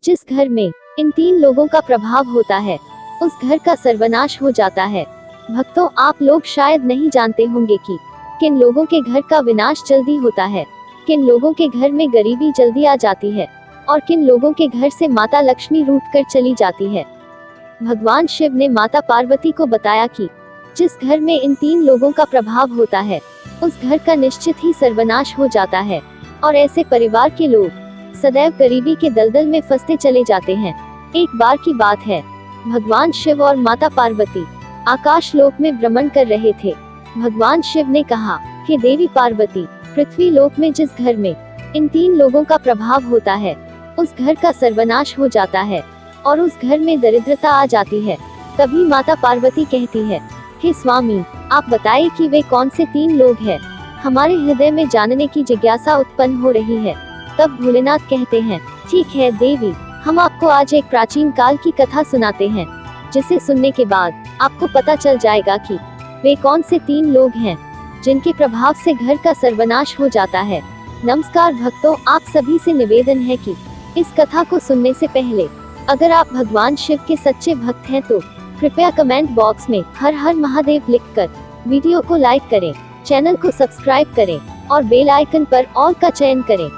जिस घर में इन 3 लोगों का प्रभाव होता है उस घर का सर्वनाश हो जाता है। भक्तों, आप लोग शायद नहीं जानते होंगे कि किन लोगों के घर का विनाश जल्दी होता है, किन लोगों के घर में गरीबी जल्दी आ जाती है और किन लोगों के घर से माता लक्ष्मी रूठ कर चली जाती है। भगवान शिव ने माता पार्वती को बताया कि जिस घर में इन 3 लोगों का प्रभाव होता है उस घर का निश्चित ही सर्वनाश हो जाता है और ऐसे परिवार के लोग सदैव गरीबी के दलदल में फंसते चले जाते हैं। एक बार की बात है, भगवान शिव और माता पार्वती आकाश लोक में भ्रमण कर रहे थे। भगवान शिव ने कहा कि देवी पार्वती, पृथ्वी लोक में जिस घर में इन 3 लोगों का प्रभाव होता है उस घर का सर्वनाश हो जाता है और उस घर में दरिद्रता आ जाती है। तभी माता पार्वती कहती है, हे स्वामी, आप बताइए कि वे कौन से 3 लोग हैं। हमारे हृदय में जानने की जिज्ञासा उत्पन्न हो रही है। तब भोलेनाथ कहते हैं, ठीक है देवी, हम आपको आज एक प्राचीन काल की कथा सुनाते हैं, जिसे सुनने के बाद आपको पता चल जाएगा कि वे कौन से 3 लोग हैं जिनके प्रभाव से घर का सर्वनाश हो जाता है। नमस्कार भक्तों, आप सभी से निवेदन है कि इस कथा को सुनने से पहले अगर आप भगवान शिव के सच्चे भक्त हैं तो कृपया कमेंट बॉक्स में हर हर महादेव लिखकर वीडियो को लाइक करें, चैनल को सब्सक्राइब करें और बेल आइकन पर ऑल का चयन करें,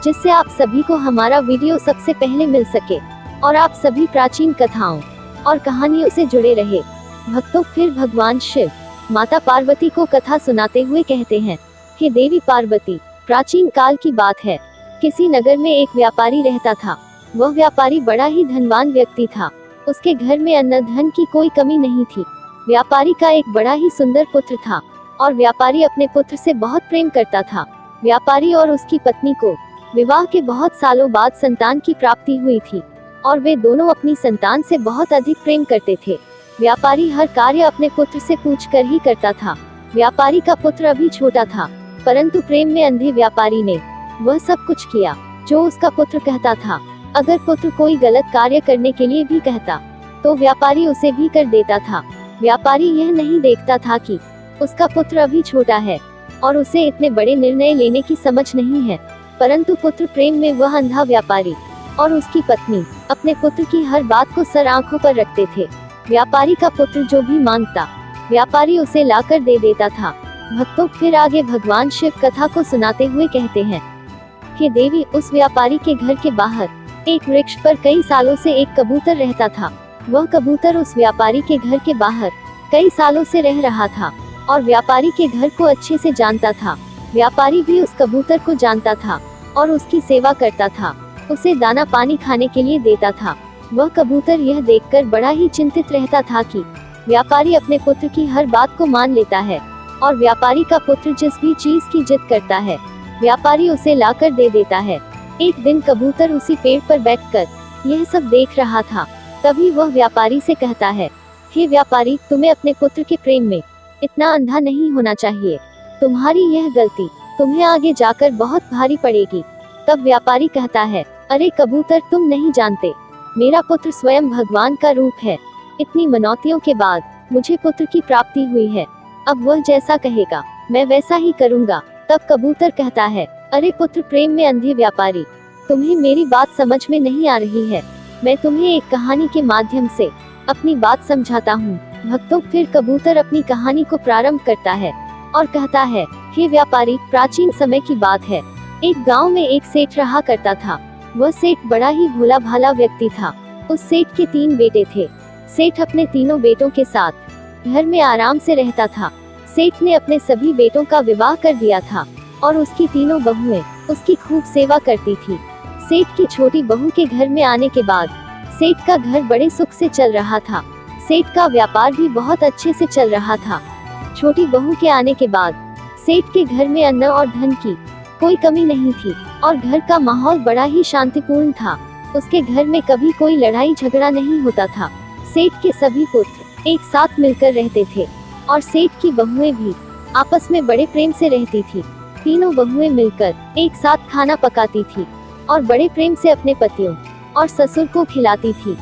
जिससे आप सभी को हमारा वीडियो सबसे पहले मिल सके और आप सभी प्राचीन कथाओं और कहानियों से जुड़े रहे। भक्तों, फिर भगवान शिव माता पार्वती को कथा सुनाते हुए कहते हैं कि देवी पार्वती, प्राचीन काल की बात है, किसी नगर में एक व्यापारी रहता था। वह व्यापारी बड़ा ही धनवान व्यक्ति था। उसके घर में अन्न धन की कोई कमी नहीं थी। व्यापारी का एक बड़ा ही सुंदर पुत्र था और व्यापारी अपने पुत्र से बहुत प्रेम करता था। व्यापारी और उसकी पत्नी को विवाह के बहुत सालों बाद संतान की प्राप्ति हुई थी और वे दोनों अपनी संतान से बहुत अधिक प्रेम करते थे। व्यापारी हर कार्य अपने पुत्र से पूछकर ही करता था। व्यापारी का पुत्र अभी छोटा था, परंतु प्रेम में अंधे व्यापारी ने वह सब कुछ किया जो उसका पुत्र कहता था। अगर पुत्र कोई गलत कार्य करने के लिए भी कहता तो व्यापारी उसे भी कर देता था। व्यापारी यह नहीं देखता था कि उसका पुत्र अभी छोटा है और उसे इतने बड़े निर्णय लेने की समझ नहीं है, परंतु पुत्र प्रेम में वह अंधा व्यापारी और उसकी पत्नी अपने पुत्र की हर बात को सर आंखों पर रखते थे। व्यापारी का पुत्र जो भी मांगता व्यापारी उसे लाकर दे देता था। भक्तों, फिर आगे भगवान शिव कथा को सुनाते हुए कहते हैं कि देवी, उस व्यापारी के घर के बाहर एक वृक्ष पर कई सालों से एक कबूतर रहता था। वह कबूतर उस व्यापारी के घर के बाहर कई सालों से रह रहा था और व्यापारी के घर को अच्छे से जानता था। व्यापारी भी उस कबूतर को जानता था और उसकी सेवा करता था, उसे दाना पानी खाने के लिए देता था। वह कबूतर यह देखकर बड़ा ही चिंतित रहता था कि व्यापारी अपने पुत्र की हर बात को मान लेता है और व्यापारी का पुत्र जिस भी चीज की जिद करता है व्यापारी उसे लाकर दे देता है। एक दिन कबूतर उसी पेड़ पर बैठकर यह सब देख रहा था। तभी वह व्यापारी से कहता है, हे व्यापारी, तुम्हें अपने पुत्र के प्रेम में इतना अंधा नहीं होना चाहिए। तुम्हारी यह गलती तुम्हें आगे जाकर बहुत भारी पड़ेगी। तब व्यापारी कहता है, अरे कबूतर, तुम नहीं जानते, मेरा पुत्र स्वयं भगवान का रूप है। इतनी मनौतियों के बाद मुझे पुत्र की प्राप्ति हुई है। अब वह जैसा कहेगा मैं वैसा ही करूँगा। तब कबूतर कहता है, अरे पुत्र प्रेम में अंधे व्यापारी, तुम्हें मेरी बात समझ में नहीं आ रही है। मैं तुम्हें एक कहानी के माध्यम से अपनी बात समझाता हूँ। भक्तों, फिर कबूतर अपनी कहानी को प्रारंभ करता है और कहता है, हे व्यापारी, प्राचीन समय की बात है। एक गांव में एक सेठ रहा करता था। वह सेठ बड़ा ही भोला भाला व्यक्ति था। उस सेठ के 3 बेटे थे। सेठ अपने तीनों बेटों के साथ घर में आराम से रहता था। सेठ ने अपने सभी बेटों का विवाह कर दिया था और उसकी तीनों बहुएं उसकी खूब सेवा करती थी। सेठ की छोटी बहू के घर में आने के बाद सेठ का घर बड़े सुख से चल रहा था। सेठ का व्यापार भी बहुत अच्छे से चल रहा था। छोटी बहू के आने के बाद सेठ के घर में अन्न और धन की कोई कमी नहीं थी और घर का माहौल बड़ा ही शांतिपूर्ण था। उसके घर में कभी कोई लड़ाई झगड़ा नहीं होता था। सेठ के सभी पुत्र एक साथ मिलकर रहते थे और सेठ की बहुएं भी आपस में बड़े प्रेम से रहती थी। तीनों बहुएं मिलकर एक साथ खाना पकाती थी और बड़े प्रेम से अपने पतियों और ससुर को खिलाती थी।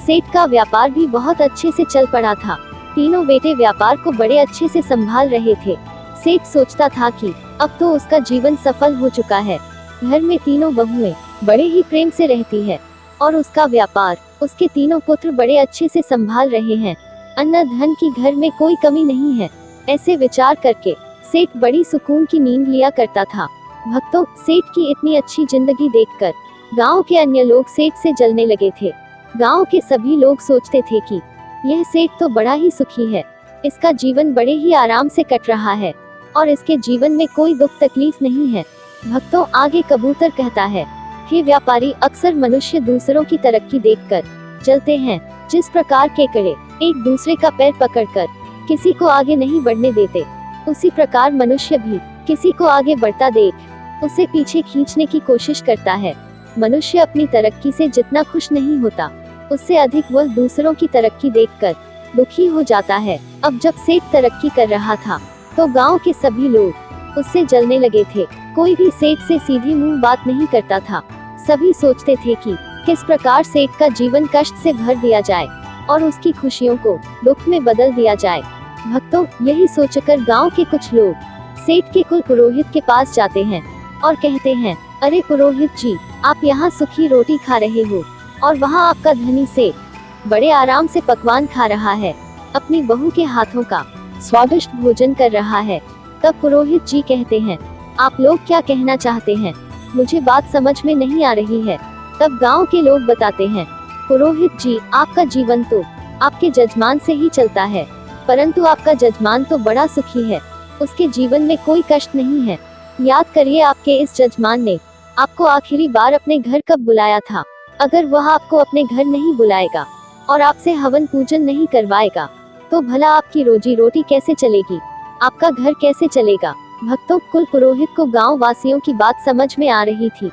सेठ का व्यापार भी बहुत अच्छे से चल पड़ा था। तीनों बेटे व्यापार को बड़े अच्छे से संभाल रहे थे। सेठ सोचता था कि अब तो उसका जीवन सफल हो चुका है। घर में तीनों बहुएं बड़े ही प्रेम से रहती है। और उसका व्यापार। उसके तीनों पुत्र बड़े अच्छे से संभाल रहे हैं। अन्न धन की घर में कोई कमी नहीं है। ऐसे विचार करके सेठ बड़ी सुकून की नींद लिया करता था। भक्तों, सेठ की इतनी अच्छी जिंदगी देखकर गांव के अन्य लोग सेठ से जलने लगे थे। गांव के सभी लोग सोचते थे कि यह सेठ तो बड़ा ही सुखी है, इसका जीवन बड़े ही आराम से कट रहा है और इसके जीवन में कोई दुख तकलीफ नहीं है। भक्तों, आगे कबूतर कहता है, हे व्यापारी, अक्सर मनुष्य दूसरों की तरक्की देखकर जलते हैं। जिस प्रकार केकड़े एक दूसरे का पैर पकड़कर किसी को आगे नहीं बढ़ने देते, उसी प्रकार मनुष्य भी किसी को आगे बढ़ता देख उसे पीछे खींचने की कोशिश करता है। मनुष्य अपनी तरक्की से जितना खुश नहीं होता, उससे अधिक वह दूसरों की तरक्की देखकर दुखी हो जाता है। अब जब सेठ तरक्की कर रहा था तो गांव के सभी लोग उससे जलने लगे थे। कोई भी सेठ से सीधी मुंह बात नहीं करता था। सभी सोचते थे कि किस प्रकार सेठ का जीवन कष्ट से भर दिया जाए और उसकी खुशियों को दुख में बदल दिया जाए। भक्तों, यही सोचकर गांव के कुछ लोग सेठ के कुल पुरोहित के पास जाते हैं और कहते हैं, अरे पुरोहित जी, आप यहाँ सुखी रोटी खा रहे हो और वहाँ आपका धनी सेठ बड़े आराम से पकवान खा रहा है, अपनी बहू के हाथों का स्वादिष्ट भोजन कर रहा है। तब पुरोहित जी कहते हैं, आप लोग क्या कहना चाहते हैं, मुझे बात समझ में नहीं आ रही है। तब गांव के लोग बताते हैं, पुरोहित जी, आपका जीवन तो आपके जजमान से ही चलता है, परंतु आपका जजमान तो बड़ा सुखी है, उसके जीवन में कोई कष्ट नहीं है। याद करिए, आपके इस जजमान ने आपको आखिरी बार अपने घर कब बुलाया था। अगर वह आपको अपने घर नहीं बुलाएगा और आपसे हवन पूजन नहीं करवाएगा तो भला आपकी रोजी रोटी कैसे चलेगी, आपका घर कैसे चलेगा। भक्तों, कुल पुरोहित को गांव वासियों की बात समझ में आ रही थी।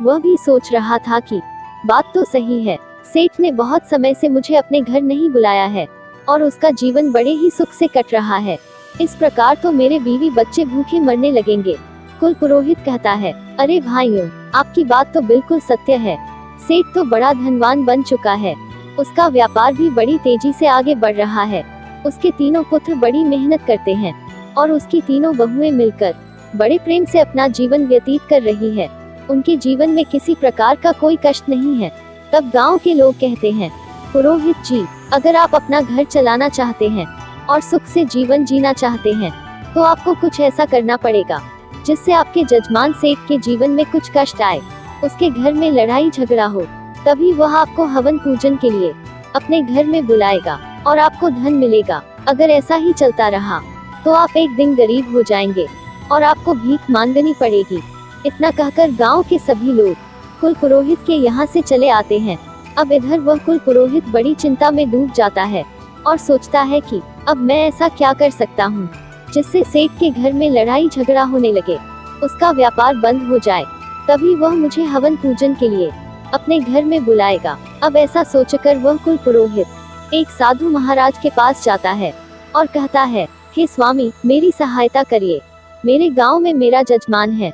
वह भी सोच रहा था कि बात तो सही है, सेठ ने बहुत समय से मुझे अपने घर नहीं बुलाया है और उसका जीवन बड़े ही सुख से कट रहा है। इस प्रकार तो मेरे बीवी बच्चे भूखे मरने लगेंगे। कुल पुरोहित कहता है, अरे भाइयों, आपकी बात तो बिल्कुल सत्य है। सेठ तो बड़ा धनवान बन चुका है, उसका व्यापार भी बड़ी तेजी से आगे बढ़ रहा है। उसके तीनों पुत्र बड़ी मेहनत करते हैं और उसकी तीनों बहुएं मिलकर बड़े प्रेम से अपना जीवन व्यतीत कर रही है। उनके जीवन में किसी प्रकार का कोई कष्ट नहीं है। तब गांव के लोग कहते हैं, पुरोहित जी, अगर आप अपना घर चलाना चाहते हैं और सुख से जीवन जीना चाहते हैं तो आपको कुछ ऐसा करना पड़ेगा जिससे आपके जजमान सेठ के जीवन में कुछ कष्ट आए, उसके घर में लड़ाई झगड़ा हो, तभी वह आपको हवन पूजन के लिए अपने घर में बुलाएगा और आपको धन मिलेगा। अगर ऐसा ही चलता रहा तो आप एक दिन गरीब हो जाएंगे और आपको भीख मांगनी पड़ेगी। इतना कहकर गांव के सभी लोग कुल पुरोहित के यहाँ से चले आते हैं। अब इधर वह कुल पुरोहित बड़ी चिंता में डूब जाता है और सोचता है कि अब मैं ऐसा क्या कर सकता हूँ जिससे सेठ के घर में लड़ाई झगड़ा होने लगे, उसका व्यापार बंद हो जाए, तभी वह मुझे हवन पूजन के लिए अपने घर में बुलाएगा। अब ऐसा सोचकर वह कुल पुरोहित एक साधु महाराज के पास जाता है और कहता है, हे स्वामी, मेरी सहायता करिए। मेरे गांव में मेरा जजमान है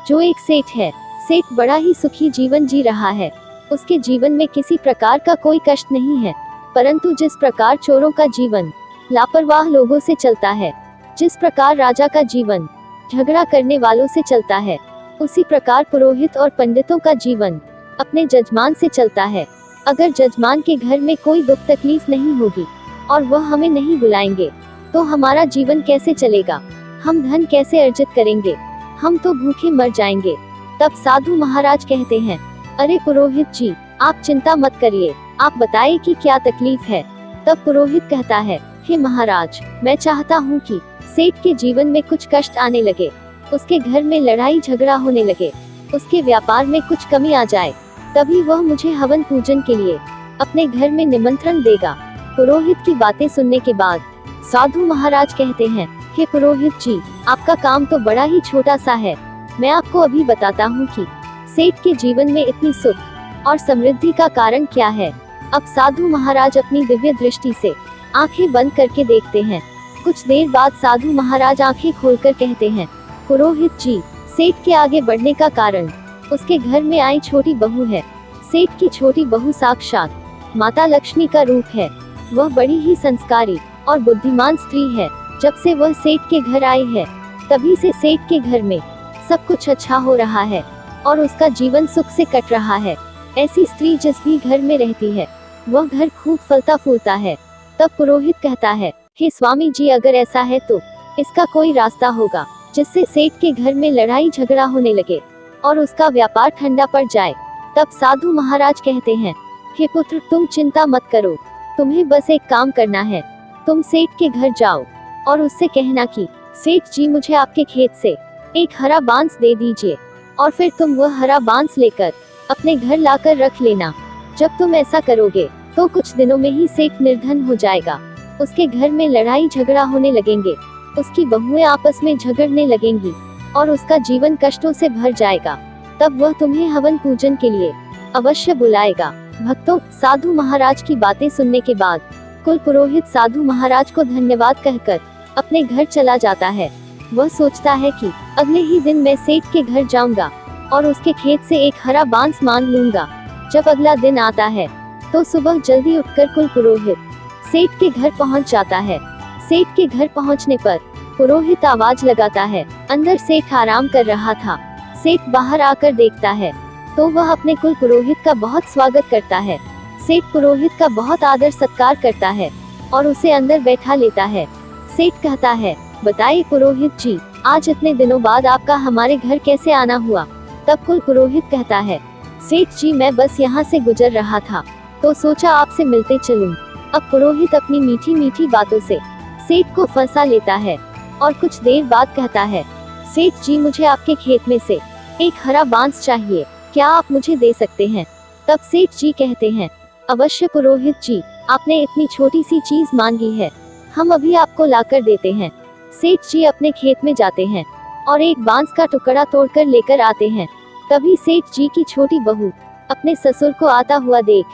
जो एक सेठ है। सेठ बड़ा ही सुखी जीवन जी रहा है, उसके जीवन में किसी प्रकार का कोई कष्ट नहीं है, परंतु जिस प्रकार चोरों का जीवन लापरवाह लोगों से चलता है, जिस प्रकार राजा का जीवन झगड़ा करने वालों से चलता है, उसी प्रकार पुरोहित और पंडितों का जीवन अपने जजमान से चलता है। अगर जजमान के घर में कोई दुख तकलीफ नहीं होगी और वह हमें नहीं बुलाएंगे तो हमारा जीवन कैसे चलेगा, हम धन कैसे अर्जित करेंगे, हम तो भूखे मर जाएंगे। तब साधु महाराज कहते हैं, अरे पुरोहित जी, आप चिंता मत करिए, आप बताइए कि क्या तकलीफ है। तब पुरोहित कहता है, हे महाराज, मैं चाहता हूँ कि सेठ के जीवन में कुछ कष्ट आने लगे, उसके घर में लड़ाई झगड़ा होने लगे, उसके व्यापार में कुछ कमी आ जाए, तभी वह मुझे हवन पूजन के लिए अपने घर में निमंत्रण देगा। पुरोहित की बातें सुनने के बाद साधु महाराज कहते हैं, हे पुरोहित जी, आपका काम तो बड़ा ही छोटा सा है। मैं आपको अभी बताता हूँ कि सेठ के जीवन में इतनी सुख और समृद्धि का कारण क्या है। अब साधु महाराज अपनी दिव्य दृष्टि से आंखें बंद करके देखते हैं। कुछ देर बाद साधु महाराज आंखें खोलकर कहते हैं, पुरोहित जी, सेठ के आगे बढ़ने का कारण उसके घर में आई छोटी बहू है। सेठ की छोटी बहू साक्षात माता लक्ष्मी का रूप है। वह बड़ी ही संस्कारी और बुद्धिमान स्त्री है। जब से वह सेठ के घर आई है, तभी से सेठ के घर में सब कुछ अच्छा हो रहा है और उसका जीवन सुख से कट रहा है। ऐसी स्त्री जिस भी घर में रहती है वह घर खूब फलता फूलता है। तब पुरोहित कहता है, हे स्वामी जी, अगर ऐसा है तो इसका कोई रास्ता होगा जिससे सेठ के घर में लड़ाई झगड़ा होने लगे और उसका व्यापार ठंडा पड़ जाए। तब साधु महाराज कहते हैं, हे पुत्र, तुम चिंता मत करो, तुम्हें बस एक काम करना है। तुम सेठ के घर जाओ और उससे कहना कि सेठ जी, मुझे आपके खेत से एक हरा बांस दे दीजिए, और फिर तुम वह हरा बांस लेकर अपने घर लाकर रख लेना। जब तुम ऐसा करोगे तो कुछ दिनों में ही सेठ निर्धन हो जाएगा। उसके घर में लड़ाई झगड़ा होने लगेंगे, उसकी बहुएं आपस में झगड़ने लगेंगी और उसका जीवन कष्टों से भर जाएगा। तब वह तुम्हें हवन पूजन के लिए अवश्य बुलाएगा। भक्तों, साधु महाराज की बातें सुनने के बाद कुल पुरोहित साधु महाराज को धन्यवाद कहकर अपने घर चला जाता है। वह सोचता है कि अगले ही दिन मैं सेठ के घर जाऊंगा और उसके खेत से एक हरा बांस मांग लूंगा। जब अगला दिन आता है तो सुबह जल्दी उठकर कुल पुरोहित सेठ के घर पहुंच जाता है। सेठ के घर पहुंचने पर पुरोहित आवाज लगाता है। अंदर सेठ आराम कर रहा था। सेठ बाहर आकर देखता है तो वह अपने कुल पुरोहित का बहुत स्वागत करता है। सेठ पुरोहित का बहुत आदर सत्कार करता है और उसे अंदर बैठा लेता है। सेठ कहता है, बताइए पुरोहित जी, आज इतने दिनों बाद आपका हमारे घर कैसे आना हुआ? तब कुल पुरोहित कहता है, सेठ जी, मैं बस यहाँ से गुजर रहा था तो सोचा आपसे मिलते चलूं। अब पुरोहित अपनी मीठी मीठी बातों से सेठ को फंसा लेता है और कुछ देर बाद कहता है, सेठ जी, मुझे आपके खेत में से एक हरा बांस चाहिए, क्या आप मुझे दे सकते हैं? तब सेठ जी कहते हैं, अवश्य पुरोहित जी, आपने इतनी छोटी सी चीज मांगी है, हम अभी आपको लाकर देते हैं। सेठ जी अपने खेत में जाते हैं और एक बांस का टुकड़ा तोड़कर लेकर आते हैं। तभी सेठ जी की छोटी बहू अपने ससुर को आता हुआ देख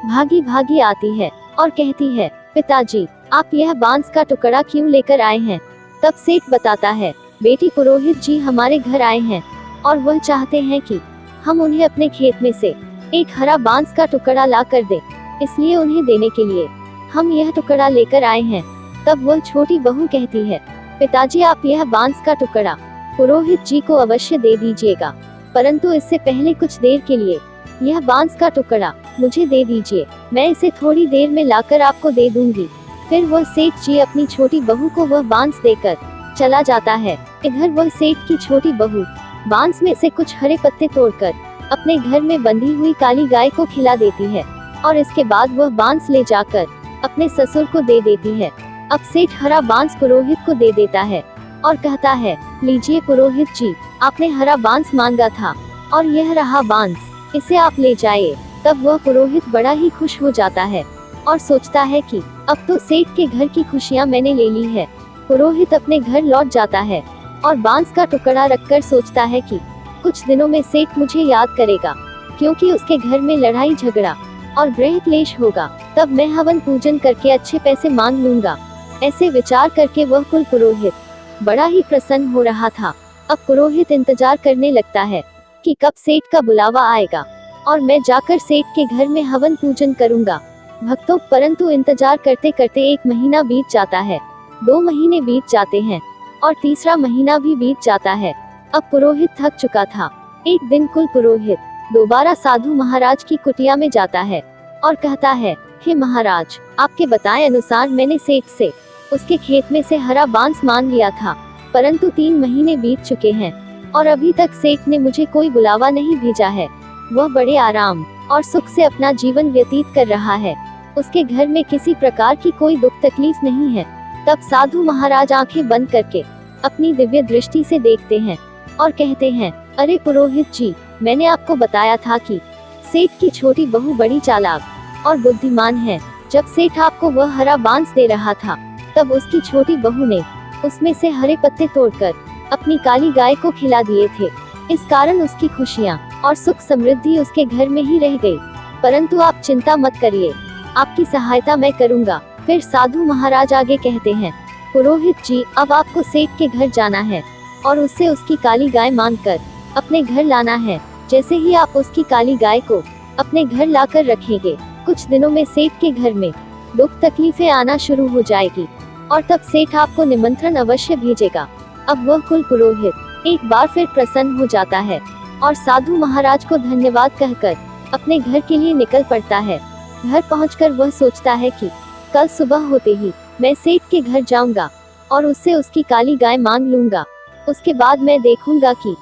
भागी भागी आती है और कहती है, पिताजी, आप यह बांस का टुकड़ा क्यों लेकर आए हैं? तब सेठ बताता है, बेटी, पुरोहित जी हमारे घर आए हैं और वह चाहते हैं कि हम उन्हें अपने खेत में से एक हरा बांस का टुकड़ा ला कर दे, इसलिए उन्हें देने के लिए हम यह टुकड़ा लेकर आए हैं। तब वह छोटी बहू कहती है, पिताजी, आप यह बांस का टुकड़ा पुरोहित जी को अवश्य दे दीजिएगा, परंतु इससे पहले कुछ देर के लिए यह बांस का टुकड़ा मुझे दे दीजिए, मैं इसे थोड़ी देर में लाकर आपको दे दूंगी। फिर वह सेठ जी अपनी छोटी बहू को वह बांस देकर चला जाता है। इधर वह सेठ की छोटी बहू बांस में से कुछ हरे पत्ते तोड़कर अपने घर में बंधी हुई काली गाय को खिला देती है और इसके बाद वह बांस ले जाकर अपने ससुर को दे देती है। अब सेठ हरा बांस पुरोहित को दे देता है और कहता है, लीजिए पुरोहित जी, आपने हरा बांस मांगा था और यह रहा बांस, इसे आप ले जाइए। तब वह पुरोहित बड़ा ही खुश हो जाता है और सोचता है कि अब तो सेठ के घर की खुशियां मैंने ले ली है। पुरोहित अपने घर लौट जाता है और बांस का टुकड़ा रखकर सोचता है कि कुछ दिनों में सेठ मुझे याद करेगा, क्योंकि उसके घर में लड़ाई झगड़ा और गृह क्लेश होगा। तब मैं हवन पूजन करके अच्छे पैसे मांग लूंगा। ऐसे विचार करके वह कुल पुरोहित बड़ा ही प्रसन्न हो रहा था। अब पुरोहित इंतजार करने लगता है कि कब सेठ का बुलावा आएगा और मैं जाकर सेठ के घर में हवन पूजन करूंगा। भक्तों, परंतु इंतजार करते करते 1 महीना बीत जाता है, 2 महीने बीत जाते हैं और तीसरा महीना भी बीत जाता है। अब पुरोहित थक चुका था। एक दिन कुल पुरोहित दोबारा साधु महाराज की कुटिया में जाता है और कहता है, हे महाराज, आपके बताए अनुसार मैंने सेठ से उसके खेत में से हरा बांस मांग लिया था, परंतु 3 महीने बीत चुके हैं और अभी तक सेठ ने मुझे कोई बुलावा नहीं भेजा है। वह बड़े आराम और सुख से अपना जीवन व्यतीत कर रहा है। उसके घर में किसी प्रकार की कोई दुख तकलीफ नहीं है। तब साधु महाराज आंखें बंद करके अपनी दिव्य दृष्टि से देखते हैं और कहते हैं, अरे पुरोहित जी, मैंने आपको बताया था कि सेठ की छोटी बहू बड़ी चालाक और बुद्धिमान है। जब सेठ आपको वह हरा बांस दे रहा था, तब उसकी छोटी बहू ने उसमें से हरे पत्ते तोड़कर अपनी काली गाय को खिला दिए थे। इस कारण उसकी खुशियाँ और सुख समृद्धि उसके घर में ही रह गई। परंतु आप चिंता मत करिए, आपकी सहायता मैं करूँगा। फिर साधु महाराज आगे कहते हैं, पुरोहित जी, अब आपको सेठ के घर जाना है और उससे उसकी काली गाय मांगकर अपने घर लाना है। जैसे ही आप उसकी काली गाय को अपने घर लाकर रखेंगे, कुछ दिनों में सेठ के घर में दुख तकलीफें आना शुरू हो जाएगी और तब सेठ आपको निमंत्रण अवश्य भेजेगा। अब वह कुल पुरोहित एक बार फिर प्रसन्न हो जाता है और साधु महाराज को धन्यवाद कहकर अपने घर के लिए निकल पड़ता है। घर पहुंचकर वह सोचता है कि कल सुबह होते ही मैं सेठ के घर जाऊंगा और उससे उसकी काली गाय मांग लूंगा। उसके बाद मैं देखूंगा कि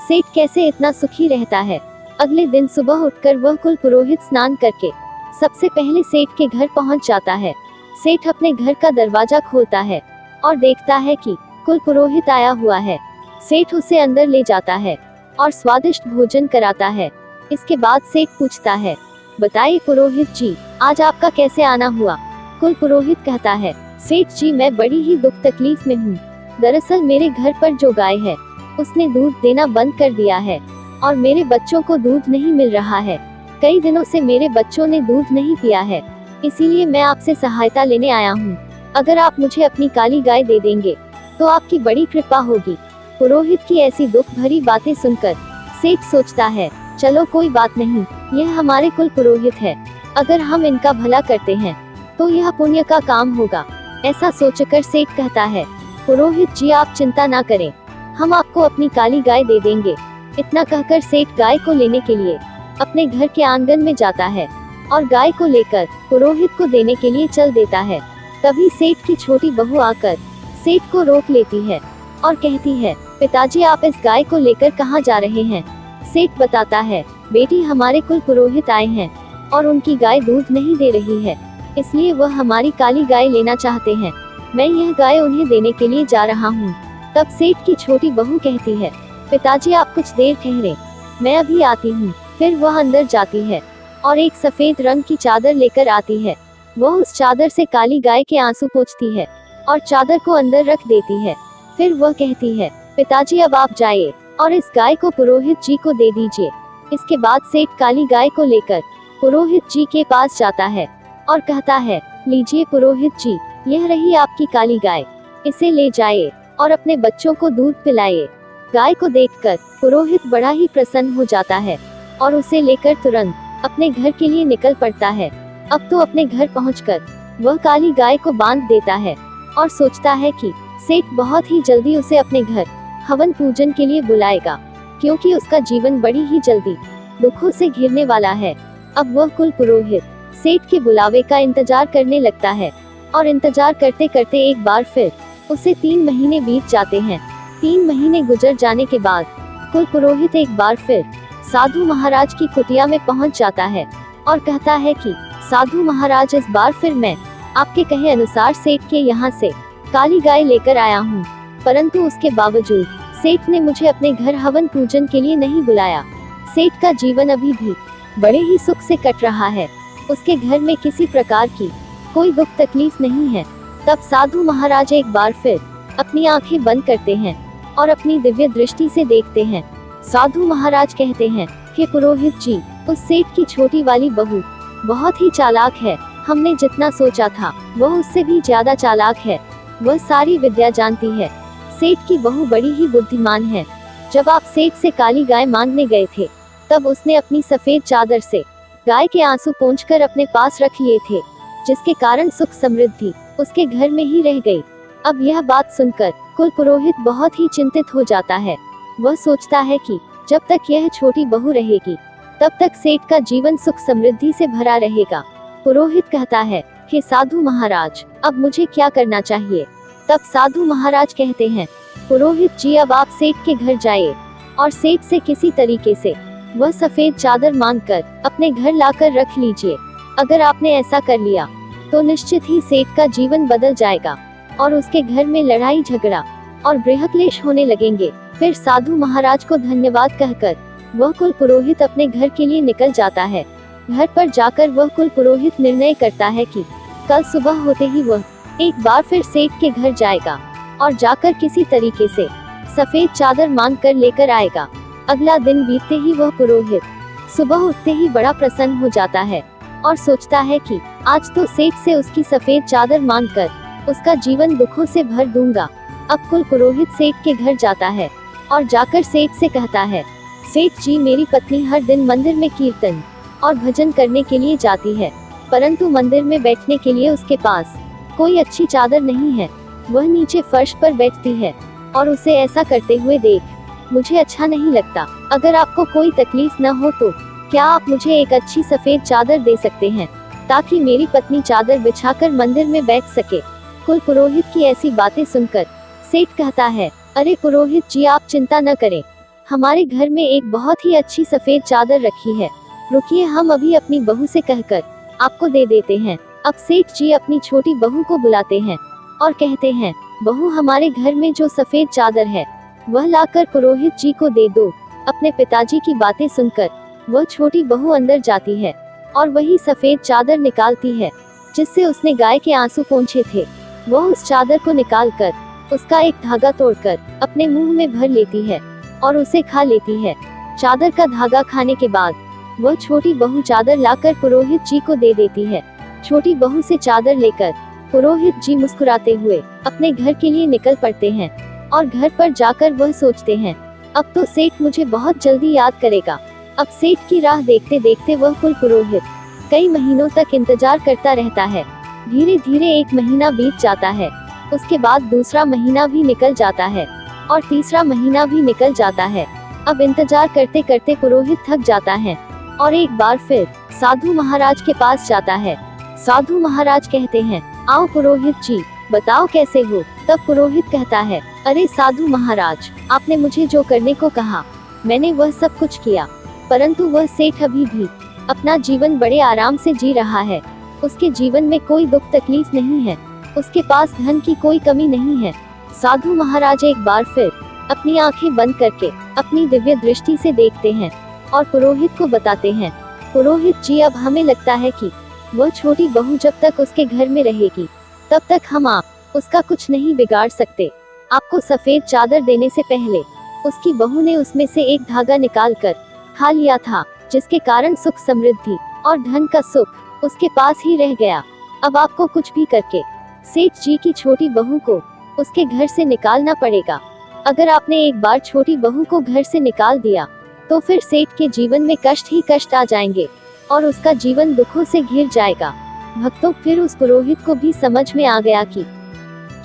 सेठ कैसे इतना सुखी रहता है। अगले दिन सुबह उठकर वह कुल पुरोहित स्नान करके सबसे पहले सेठ के घर पहुंच जाता है। सेठ अपने घर का दरवाजा खोलता है और देखता है कि कुल पुरोहित आया हुआ है। सेठ उसे अंदर ले जाता है और स्वादिष्ट भोजन कराता है। इसके बाद सेठ पूछता है, बताइए पुरोहित जी, आज आपका कैसे आना हुआ? कुल पुरोहित कहता है, सेठ जी मैं बड़ी ही दुख तकलीफ में हूँ। दरअसल मेरे घर पर जो गाय है उसने दूध देना बंद कर दिया है और मेरे बच्चों को दूध नहीं मिल रहा है। कई दिनों से मेरे बच्चों ने दूध नहीं पिया है, इसीलिए मैं आपसे सहायता लेने आया हूँ। अगर आप मुझे अपनी काली गाय दे देंगे तो आपकी बड़ी कृपा होगी। पुरोहित की ऐसी दुख भरी बातें सुनकर सेठ सोचता है, चलो कोई बात नहीं, यह हमारे कुल पुरोहित है, अगर हम इनका भला करते हैं तो यह पुण्य का काम होगा। ऐसा सोचकर सेठ कहता है, पुरोहित जी आप चिंता ना करें, हम आपको अपनी काली गाय दे देंगे। इतना कहकर सेठ गाय को लेने के लिए अपने घर के आंगन में जाता है और गाय को लेकर पुरोहित को देने के लिए चल देता है। तभी सेठ की छोटी बहू आकर सेठ को रोक लेती है और कहती है, पिताजी आप इस गाय को लेकर कहाँ जा रहे हैं? सेठ बताता है, बेटी हमारे कुल पुरोहित आए हैं और उनकी गाय दूध नहीं दे रही है, इसलिए वह हमारी काली गाय लेना चाहते हैं। मैं यह गाय उन्हें देने के लिए जा रहा हूँ। तब सेठ की छोटी बहू कहती है, पिताजी आप कुछ देर ठहरे, मैं अभी आती हूँ। फिर वह अंदर जाती है और एक सफेद रंग की चादर लेकर आती है। वह उस चादर से काली गाय के आंसू पोंछती है और चादर को अंदर रख देती है। फिर वह कहती है, पिताजी अब आप जाइए और इस गाय को पुरोहित जी को दे दीजिए। इसके बाद सेठ काली गाय को लेकर पुरोहित जी के पास जाता है और कहता है, लीजिए पुरोहित जी, यह रही आपकी काली गाय, इसे ले जाइए और अपने बच्चों को दूध पिलाइए। गाय को देखकर पुरोहित बड़ा ही प्रसन्न हो जाता है और उसे लेकर तुरंत अपने घर के लिए निकल पड़ता है। अब तो अपने घर पहुंचकर वह काली गाय को बांध देता है और सोचता है कि सेठ बहुत ही जल्दी उसे अपने घर हवन पूजन के लिए बुलाएगा, क्योंकि उसका जीवन बड़ी ही जल्दी दुखों से घिरने वाला है। अब वह कुल पुरोहित सेठ के बुलावे का इंतजार करने लगता है और इंतजार करते करते एक बार फिर उसे 3 महीने बीत जाते हैं। 3 महीने गुजर जाने के बाद कुल पुरोहित एक बार फिर साधु महाराज की कुटिया में पहुंच जाता है और कहता है कि साधु महाराज इस बार फिर मैं आपके कहे अनुसार सेठ के यहाँ से काली गाय लेकर आया हूँ, परंतु उसके बावजूद सेठ ने मुझे अपने घर हवन पूजन के लिए नहीं बुलाया। सेठ का जीवन अभी भी बड़े ही सुख से कट रहा है, उसके घर में किसी प्रकार की कोई दुख तकलीफ नहीं है। तब साधु महाराज एक बार फिर अपनी आंखें बंद करते हैं और अपनी दिव्य दृष्टि से देखते हैं। साधु महाराज कहते हैं कि पुरोहित जी, उस सेठ की छोटी वाली बहू बहुत ही चालाक है, हमने जितना सोचा था वह उससे भी ज्यादा चालाक है, वह सारी विद्या जानती है। सेठ की बहू बड़ी ही बुद्धिमान है। जब आप सेठ से काली गाय मांगने गए थे तब उसने अपनी सफेद चादर से गाय के आंसू पोंछकर अपने पास रख लिए थे, जिसके कारण सुख समृद्धि उसके घर में ही रह गई। अब यह बात सुनकर कुल पुरोहित बहुत ही चिंतित हो जाता है। वह सोचता है कि जब तक यह छोटी बहू रहेगी तब तक सेठ का जीवन सुख समृद्धि से भरा रहेगा। पुरोहित कहता है कि साधु महाराज, अब मुझे क्या करना चाहिए? तब साधु महाराज कहते हैं, पुरोहित जी अब आप सेठ के घर जाइए और सेठ से किसी तरीके से वह सफेद चादर मांगकर अपने घर लाकर रख लीजिए। अगर आपने ऐसा कर लिया तो निश्चित ही सेठ का जीवन बदल जाएगा और उसके घर में लड़ाई झगड़ा और गृहक्लेश होने लगेंगे। फिर साधु महाराज को धन्यवाद कहकर वह कुल पुरोहित अपने घर के लिए निकल जाता है। घर पर जाकर वह कुल पुरोहित निर्णय करता है कि कल सुबह होते ही वह एक बार फिर सेठ के घर जाएगा और जाकर किसी तरीके से सफेद चादर मांग कर लेकर आएगा। अगला दिन बीतते ही वह पुरोहित सुबह उठते ही बड़ा प्रसन्न हो जाता है और सोचता है कि आज तो सेठ से उसकी सफेद चादर मांगकर उसका जीवन दुखों से भर दूंगा। अब कुल पुरोहित सेठ के घर जाता है और जाकर सेठ से कहता है, सेठ जी, मेरी पत्नी हर दिन मंदिर में कीर्तन और भजन करने के लिए जाती है, परंतु मंदिर में बैठने के लिए उसके पास कोई अच्छी चादर नहीं है। वह नीचे फर्श पर बैठती है और उसे ऐसा करते हुए देख मुझे अच्छा नहीं लगता। अगर आपको कोई तकलीफ न हो तो क्या आप मुझे एक अच्छी सफेद चादर दे सकते हैं, ताकि मेरी पत्नी चादर बिछाकर मंदिर में बैठ सके। कुल पुरोहित की ऐसी बातें सुनकर सेठ कहता है, अरे पुरोहित जी, आप चिंता न करें, हमारे घर में एक बहुत ही अच्छी सफेद चादर रखी है, रुकिए, हम अभी अपनी बहू से कहकर आपको दे देते हैं। अब सेठ जी अपनी छोटी बहू को बुलाते हैं और कहते हैं, बहू, हमारे घर में जो सफेद चादर है वह लाकर पुरोहित जी को दे दो। अपने पिताजी की बातें सुनकर वह छोटी बहू अंदर जाती है और वही सफेद चादर निकालती है जिससे उसने गाय के आंसू पोंछे थे। वह उस चादर को निकालकर उसका एक धागा तोड़कर अपने मुंह में भर लेती है और उसे खा लेती है। चादर का धागा खाने के बाद वह छोटी बहू चादर लाकर पुरोहित जी को दे देती है। छोटी बहू से चादर लेकर पुरोहित जी मुस्कुराते हुए अपने घर के लिए निकल पड़ते हैं और घर पर जाकर वह सोचते हैं, अब तो सेठ मुझे बहुत जल्दी याद करेगा। अब सेठ की राह देखते देखते वह कुल पुरोहित कई महीनों तक इंतजार करता रहता है। धीरे धीरे एक महीना बीत जाता है, उसके बाद दूसरा महीना भी निकल जाता है और तीसरा महीना भी निकल जाता है। अब इंतजार करते करते पुरोहित थक जाता है और एक बार फिर साधु महाराज के पास जाता है। साधु महाराज कहते हैं, आओ पुरोहित जी, बताओ कैसे हो। तब पुरोहित कहता है, अरे साधु महाराज, आपने मुझे जो करने को कहा मैंने वह सब कुछ किया, परंतु वह सेठ अभी भी अपना जीवन बड़े आराम से जी रहा है। उसके जीवन में कोई दुख तकलीफ नहीं है, उसके पास धन की कोई कमी नहीं है। साधु महाराज एक बार फिर अपनी आंखें बंद करके अपनी दिव्य दृष्टि से देखते हैं और पुरोहित को बताते हैं, पुरोहित जी, अब हमें लगता है कि वह छोटी बहू जब तक उसके घर में रहेगी तब तक हम उसका कुछ नहीं बिगाड़ सकते। आपको सफेद चादर देने से पहले उसकी बहू ने उसमें से एक धागा निकालकर खा लिया था, जिसके कारण सुख समृद्धि और धन का सुख उसके पास ही रह गया। अब आपको कुछ भी करके सेठ जी की छोटी बहू को उसके घर से निकालना पड़ेगा। अगर आपने एक बार छोटी बहू को घर से निकाल दिया तो फिर सेठ के जीवन में कष्ट ही कष्ट आ जाएंगे और उसका जीवन दुखों से घिर जाएगा। भक्तों, फिर उस पुरोहित को भी समझ में आ गया कि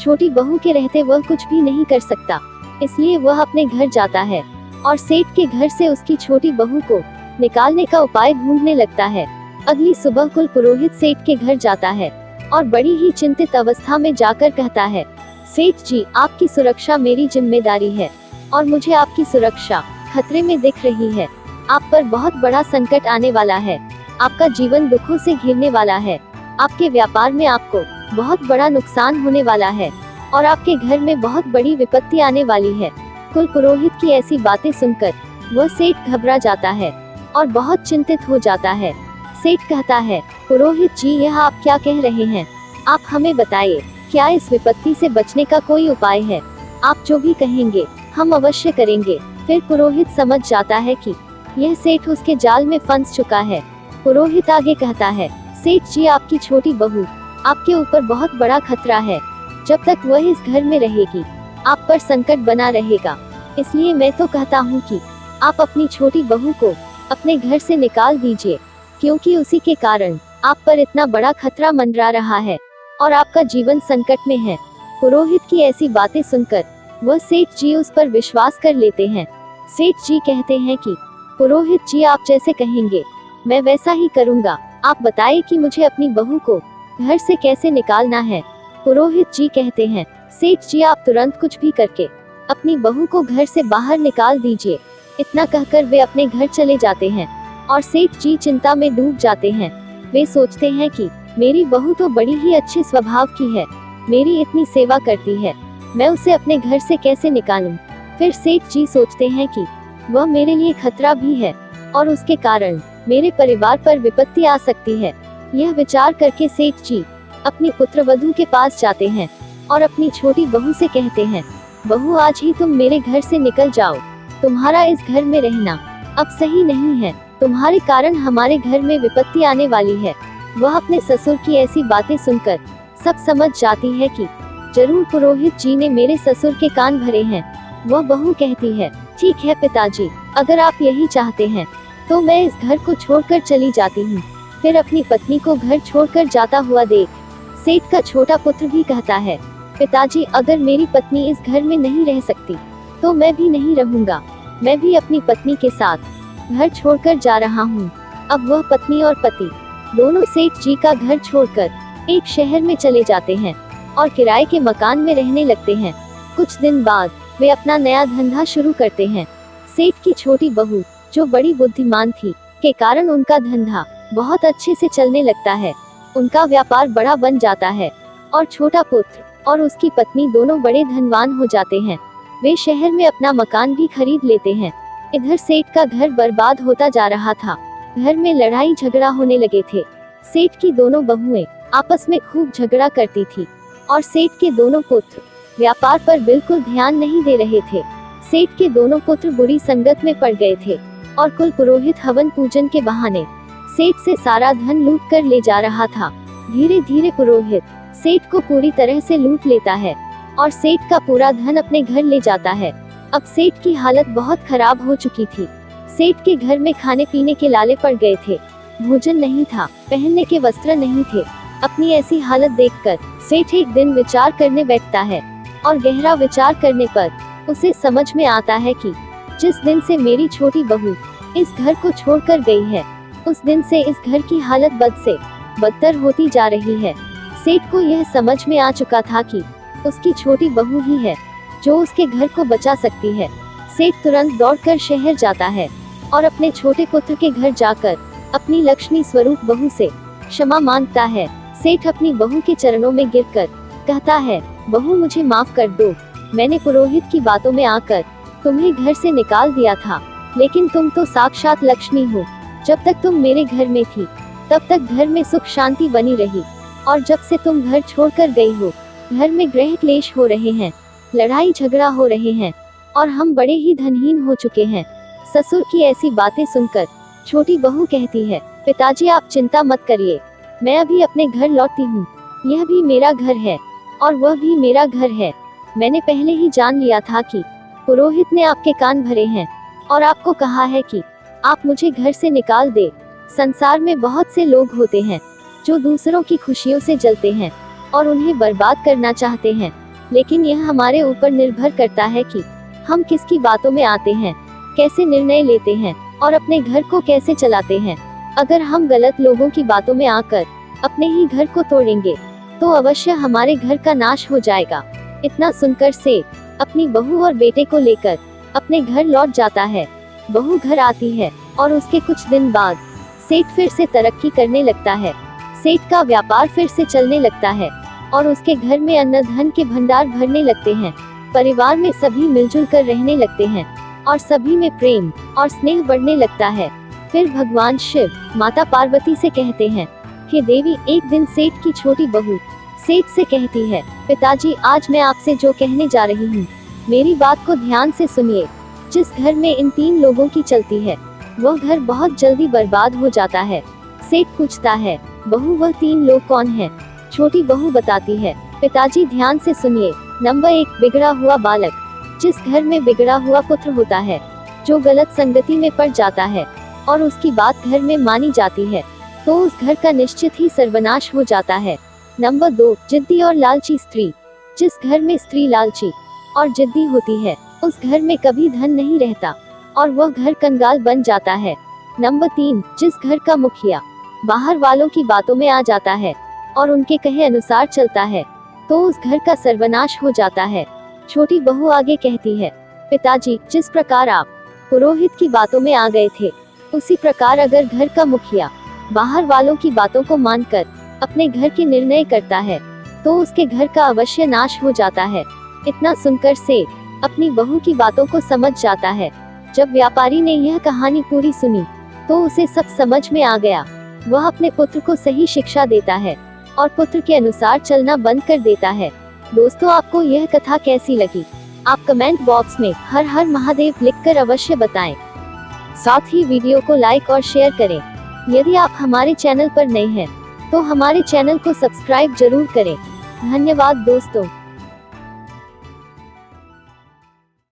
छोटी बहू के रहते वह कुछ भी नहीं कर सकता, इसलिए वह अपने घर जाता है और सेठ के घर से उसकी छोटी बहू को निकालने का उपाय ढूंढने लगता है। अगली सुबह कुल पुरोहित सेठ के घर जाता है और बड़ी ही चिंतित अवस्था में जाकर कहता है, सेठ जी, आपकी सुरक्षा मेरी जिम्मेदारी है और मुझे आपकी सुरक्षा खतरे में दिख रही है। आप पर बहुत बड़ा संकट आने वाला है, आपका जीवन दुखों से घिरने वाला है, आपके व्यापार में आपको बहुत बड़ा नुकसान होने वाला है और आपके घर में बहुत बड़ी विपत्ति आने वाली है। कुल पुरोहित की ऐसी बातें सुनकर वह सेठ घबरा जाता है और बहुत चिंतित हो जाता है। सेठ कहता है, पुरोहित जी, यह आप क्या कह रहे हैं? आप हमें बताइए, क्या इस विपत्ति से बचने का कोई उपाय है? आप जो भी कहेंगे हम अवश्य करेंगे। फिर पुरोहित समझ जाता है कि यह सेठ उसके जाल में फंस चुका है। पुरोहित आगे कहता है, सेठ जी, आपकी छोटी बहू आपके ऊपर बहुत बड़ा खतरा है। जब तक वह इस घर में रहेगी आप पर संकट बना रहेगा, इसलिए मैं तो कहता हूँ कि आप अपनी छोटी बहू को अपने घर से निकाल दीजिए, क्योंकि उसी के कारण आप पर इतना बड़ा खतरा मंडरा रहा है और आपका जीवन संकट में है। पुरोहित की ऐसी बातें सुनकर वह सेठ जी उस पर विश्वास कर लेते हैं। सेठ जी कहते हैं कि पुरोहित जी, आप जैसे कहेंगे मैं वैसा ही करूँगा। आप बताइए कि मुझे अपनी बहू को घर से कैसे निकालना है। पुरोहित जी कहते हैं, सेठ जी, आप तुरंत कुछ भी करके अपनी बहू को घर से बाहर निकाल दीजिए। इतना कहकर वे अपने घर चले जाते हैं और सेठ जी चिंता में डूब जाते हैं। वे सोचते हैं कि मेरी बहू तो बड़ी ही अच्छे स्वभाव की है, मेरी इतनी सेवा करती है, मैं उसे अपने घर से कैसे निकालूं। फिर सेठ जी सोचते हैं कि वह मेरे लिए खतरा भी है और उसके कारण मेरे परिवार पर विपत्ति आ सकती है। यह विचार करके सेठ जी अपनी पुत्रवधू के पास जाते हैं और अपनी छोटी बहू से कहते हैं, बहू, आज ही तुम मेरे घर से निकल जाओ। तुम्हारा इस घर में रहना अब सही नहीं है, तुम्हारे कारण हमारे घर में विपत्ति आने वाली है। वह अपने ससुर की ऐसी बातें सुनकर सब समझ जाती है कि जरूर पुरोहित जी ने मेरे ससुर के कान भरे हैं। वह बहू कहती है, ठीक है पिताजी, अगर आप यही चाहते हैं तो मैं इस घर को छोड़कर चली जाती हूँ। फिर अपनी पत्नी को घर छोड़कर जाता हुआ देख सेठ का छोटा पुत्र भी कहता है, पिताजी, अगर मेरी पत्नी इस घर में नहीं रह सकती तो मैं भी नहीं रहूंगा। मैं भी अपनी पत्नी के साथ घर छोड़कर जा रहा हूँ। अब वह पत्नी और पति दोनों सेठ जी का घर छोड़कर एक शहर में चले जाते हैं और किराए के मकान में रहने लगते हैं। कुछ दिन बाद वे अपना नया धंधा शुरू करते हैं। सेठ की छोटी बहू, जो बड़ी बुद्धिमान थी, के कारण उनका धंधा बहुत अच्छे से चलने लगता है। उनका व्यापार बड़ा बन जाता है और छोटा पुत्र और उसकी पत्नी दोनों बड़े धनवान हो जाते हैं। वे शहर में अपना मकान भी खरीद लेते हैं। इधर सेठ का घर बर्बाद होता जा रहा था। घर में लड़ाई झगड़ा होने लगे थे। सेठ की दोनों बहुएं आपस में खूब झगड़ा करती थी और सेठ के दोनों पुत्र व्यापार पर बिल्कुल ध्यान नहीं दे रहे थे। सेठ के दोनों पुत्र बुरी संगत में पड़ गए थे और कुल पुरोहित हवन पूजन के बहाने सेठ से सारा धन लूट कर ले जा रहा था। धीरे धीरे पुरोहित सेठ को पूरी तरह से लूट लेता है और सेठ का पूरा धन अपने घर ले जाता है। अब सेठ की हालत बहुत खराब हो चुकी थी। सेठ के घर में खाने पीने के लाले पड़ गए थे। भोजन नहीं था, पहनने के वस्त्र नहीं थे। अपनी ऐसी हालत देखकर सेठ एक दिन विचार करने बैठता है और गहरा विचार करने पर उसे समझ में आता है कि जिस दिन से मेरी छोटी बहू इस घर को छोड़कर गई है, उस दिन से इस घर की हालत बद से बदतर होती जा रही है। सेठ को यह समझ में आ चुका था कि उसकी छोटी बहू ही है जो उसके घर को बचा सकती है। सेठ तुरंत दौड़कर शहर जाता है और अपने छोटे पुत्र के घर जाकर अपनी लक्ष्मी स्वरूप बहू से क्षमा मांगता है। सेठ अपनी बहू के चरणों में गिरकर कहता है, बहू मुझे माफ कर दो। मैंने पुरोहित की बातों में आकर तुम्हें घर से निकाल दिया था, लेकिन तुम तो साक्षात लक्ष्मी हो। जब तक तुम मेरे घर में थी तब तक घर में सुख शांति बनी रही, और जब से तुम घर छोड़कर गई हो, घर में गृह क्लेश हो रहे हैं, लड़ाई झगड़ा हो रहे हैं और हम बड़े ही धनहीन हो चुके हैं। ससुर की ऐसी बातें सुनकर छोटी बहू कहती है, पिताजी आप चिंता मत करिए, मैं अभी अपने घर लौटती हूँ। यह भी मेरा घर है और वह भी मेरा घर है। मैंने पहले ही जान लिया था कि पुरोहित ने आपके कान भरे हैं और आपको कहा है कि आप मुझे घर से निकाल दे। संसार में बहुत से लोग होते हैं जो दूसरों की खुशियों से जलते हैं और उन्हें बर्बाद करना चाहते हैं, लेकिन यह हमारे ऊपर निर्भर करता है कि हम किसकी बातों में आते हैं, कैसे निर्णय लेते हैं और अपने घर को कैसे चलाते हैं। अगर हम गलत लोगों की बातों में आकर अपने ही घर को तोड़ेंगे तो अवश्य हमारे घर का नाश हो जाएगा। इतना सुनकर सेठ अपनी बहू और बेटे को लेकर अपने घर लौट जाता है। बहू घर आती है और उसके कुछ दिन बाद सेठ फिर से तरक्की करने लगता है। सेठ का व्यापार फिर से चलने लगता है और उसके घर में अन्न धन के भंडार भरने लगते हैं। परिवार में सभी मिलजुल कर रहने लगते हैं और सभी में प्रेम और स्नेह बढ़ने लगता है। फिर भगवान शिव माता पार्वती से कहते हैं कि देवी, एक दिन सेठ की छोटी बहू सेठ से कहती है, पिताजी आज मैं आपसे जो कहने जा रही हूँ, मेरी बात को ध्यान से सुनिए। जिस घर में इन 3 लोगों की चलती है वह घर बहुत जल्दी बर्बाद हो जाता है। सेठ पूछता है, बहू वह 3 लोग कौन हैं? छोटी बहू बताती है, पिताजी ध्यान से सुनिए। नंबर 1, बिगड़ा हुआ बालक। जिस घर में बिगड़ा हुआ पुत्र होता है जो गलत संगति में पड़ जाता है और उसकी बात घर में मानी जाती है, तो उस घर का निश्चित ही सर्वनाश हो जाता है। नंबर 2, जिद्दी और लालची स्त्री। जिस घर में स्त्री लालची और जिद्दी होती है उस घर में कभी धन नहीं रहता और वह घर कंगाल बन जाता है। नंबर 3, जिस घर का मुखिया बाहर वालों की बातों में आ जाता है और उनके कहे अनुसार चलता है, तो उस घर का सर्वनाश हो जाता है। छोटी बहू आगे कहती है, पिताजी जिस प्रकार आप पुरोहित की बातों में आ गए थे, उसी प्रकार अगर घर का मुखिया बाहर वालों की बातों को मानकर अपने घर के निर्णय करता है तो उसके घर का अवश्य नाश हो जाता है। इतना सुनकर सेठ अपनी बहू की बातों को समझ जाता है। जब व्यापारी ने यह कहानी पूरी सुनी तो उसे सब समझ में आ गया। वह अपने पुत्र को सही शिक्षा देता है और पुत्र के अनुसार चलना बंद कर देता है। दोस्तों, आपको यह कथा कैसी लगी? आप कमेंट बॉक्स में हर हर महादेव लिखकर अवश्य बताएं। साथ ही वीडियो को लाइक और शेयर करें। यदि आप हमारे चैनल पर नए हैं तो हमारे चैनल को सब्सक्राइब जरूर करें। धन्यवाद दोस्तों।